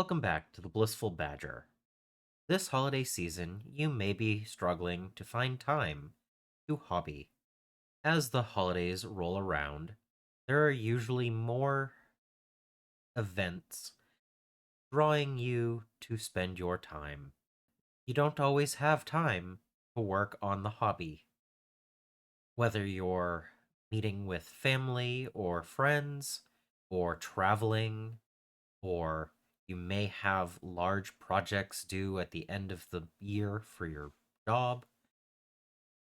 Welcome back to the Blissful Badger. This holiday season, you may be struggling to find time to hobby. As the holidays roll around, there are usually more events drawing you to spend your time. You don't always have time to work on the hobby. Whether you're meeting with family or friends, or traveling, or you may have large projects due at the end of the year for your job.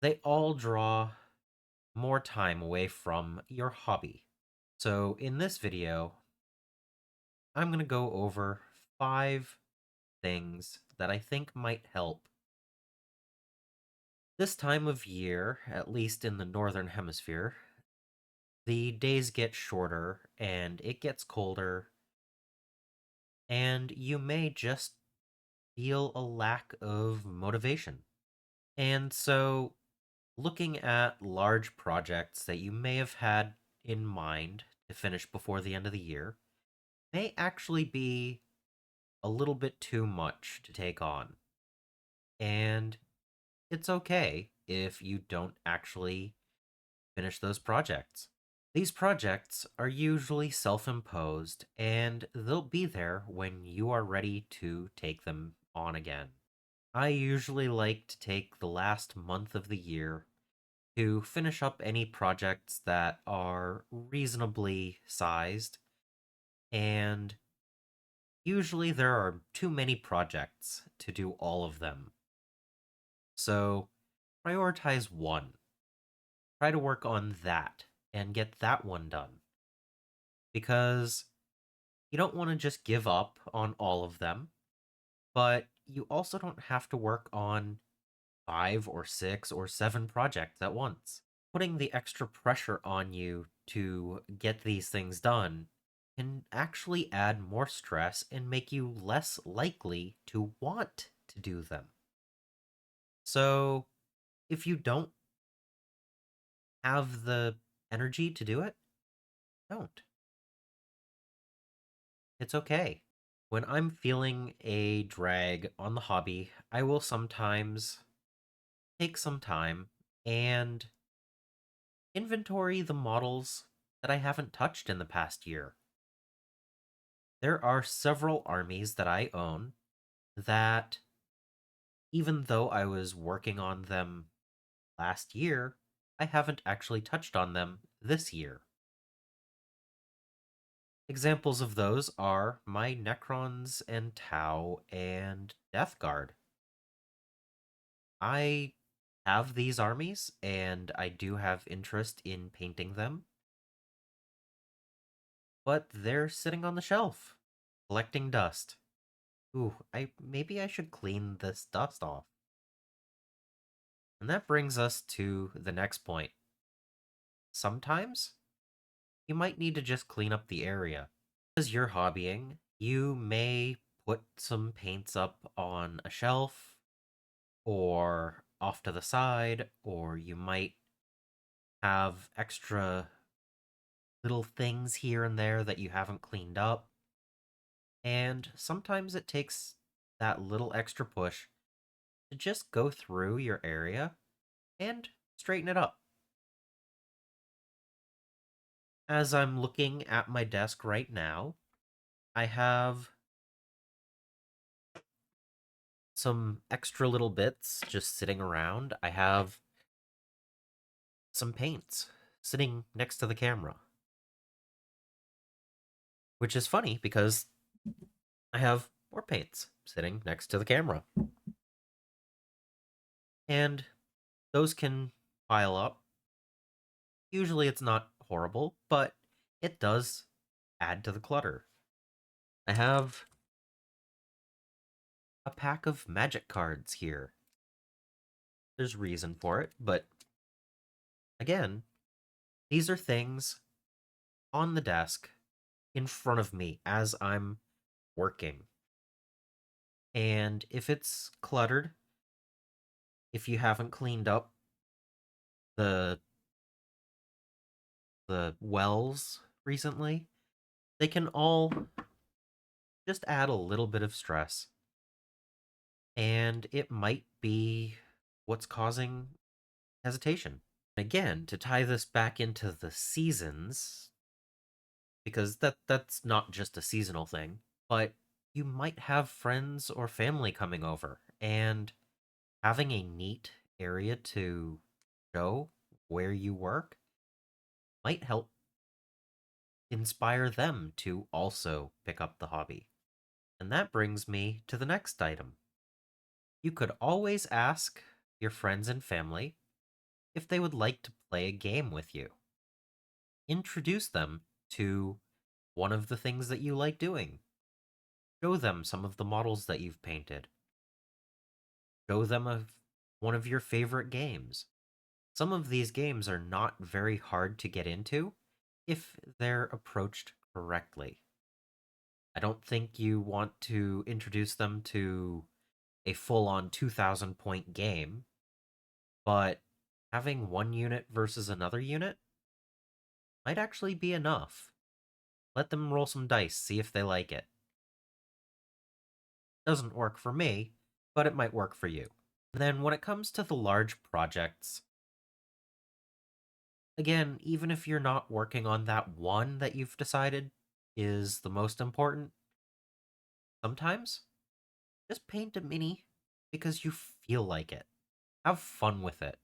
They all draw more time away from your hobby. So, in this video, I'm going to go over 5 things that I think might help. This time of year, at least in the northern hemisphere, the days get shorter and it gets colder, and you may just feel a lack of motivation. And so, looking at large projects that you may have had in mind to finish before the end of the year may actually be a little bit too much to take on. And it's okay if you don't actually finish those projects. These projects are usually self imposed and they'll be there when you are ready to take them on again. I usually like to take the last month of the year to finish up any projects that are reasonably sized, and usually there are too many projects to do all of them. So prioritize one. Try to work on that and get that one done. Because you don't want to just give up on all of them, but you also don't have to work on 5 or 6 or 7 projects at once. Putting the extra pressure on you to get these things done can actually add more stress and make you less likely to want to do them. So, if you don't have the energy to do it, don't. It's okay. When I'm feeling a drag on the hobby, I will sometimes take some time and inventory the models that I haven't touched in the past year. There are several armies that I own that, even though I was working on them last year, I haven't actually touched on them this year. Examples of those are my Necrons and Tau and Death Guard. I have these armies and I do have interest in painting them, but they're sitting on the shelf, collecting dust. Ooh, maybe I should clean this dust off. And that brings us to the next point. Sometimes you might need to just clean up the area. As you're hobbying, you may put some paints up on a shelf or off to the side, or you might have extra little things here and there that you haven't cleaned up. And sometimes it takes that little extra push to just go through your area and straighten it up. As I'm looking at my desk right now, I have some extra little bits just sitting around. I have some paints sitting next to the camera, which is funny because I have more paints sitting next to the camera. And those can pile up. Usually it's not horrible, but it does add to the clutter. I have a pack of magic cards here. There's reason for it, but again, these are things on the desk in front of me as I'm working. And if it's cluttered, if you haven't cleaned up the wells recently, they can all just add a little bit of stress, and it might be what's causing hesitation. Again, to tie this back into the seasons, because that's not just a seasonal thing, but you might have friends or family coming over, and having a neat area to show where you work might help inspire them to also pick up the hobby. And that brings me to the next item. You could always ask your friends and family if they would like to play a game with you. Introduce them to one of the things that you like doing. Show them some of the models that you've painted. Show them one of your favorite games. Some of these games are not very hard to get into if they're approached correctly. I don't think you want to introduce them to a full on 2,000 point game, but having one unit versus another unit might actually be enough. Let them roll some dice, see if they like it. Doesn't work for me, but it might work for you. And then when it comes to the large projects, again, even if you're not working on that one that you've decided is the most important, sometimes just paint a mini because you feel like it. Have fun with it.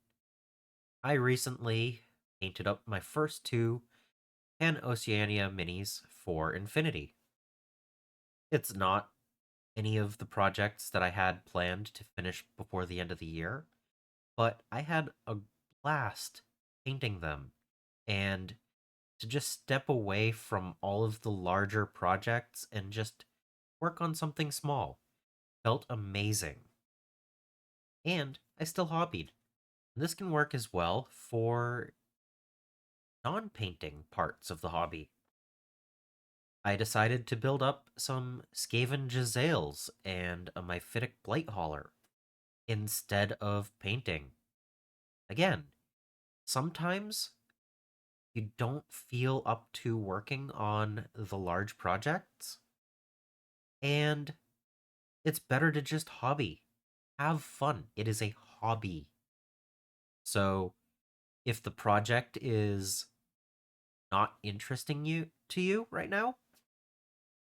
I recently painted up my first two Pan Oceania minis for Infinity. It's not any of the projects that I had planned to finish before the end of the year, but I had a blast painting them. And to just step away from all of the larger projects and just work on something small felt amazing. And I still hobbied. This can work as well for non painting parts of the hobby. I decided to build up some Skaven Jezzails and a Myphitic Blightholler instead of painting. Again, sometimes you don't feel up to working on the large projects, and it's better to just hobby. Have fun. It is a hobby. So, if the project is not interesting you right now,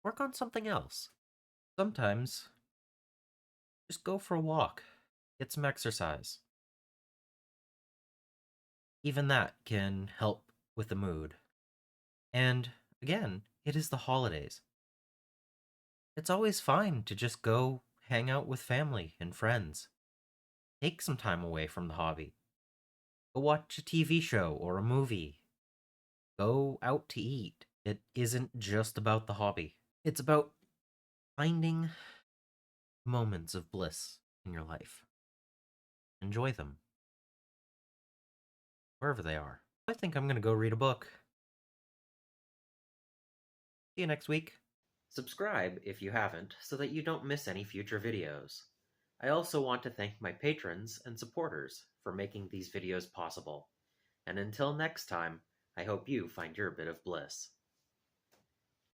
work on something else. Sometimes just go for a walk. Get some exercise. Even that can help with the mood. And again, it is the holidays. It's always fine to just go hang out with family and friends. Take some time away from the hobby. Go watch a TV show or a movie. Go out to eat. It isn't just about the hobby. It's about finding moments of bliss in your life. Enjoy them, wherever they are. I think I'm going to go read a book. See you next week. Subscribe if you haven't so that you don't miss any future videos. I also want to thank my patrons and supporters for making these videos possible. And until next time, I hope you find your bit of bliss.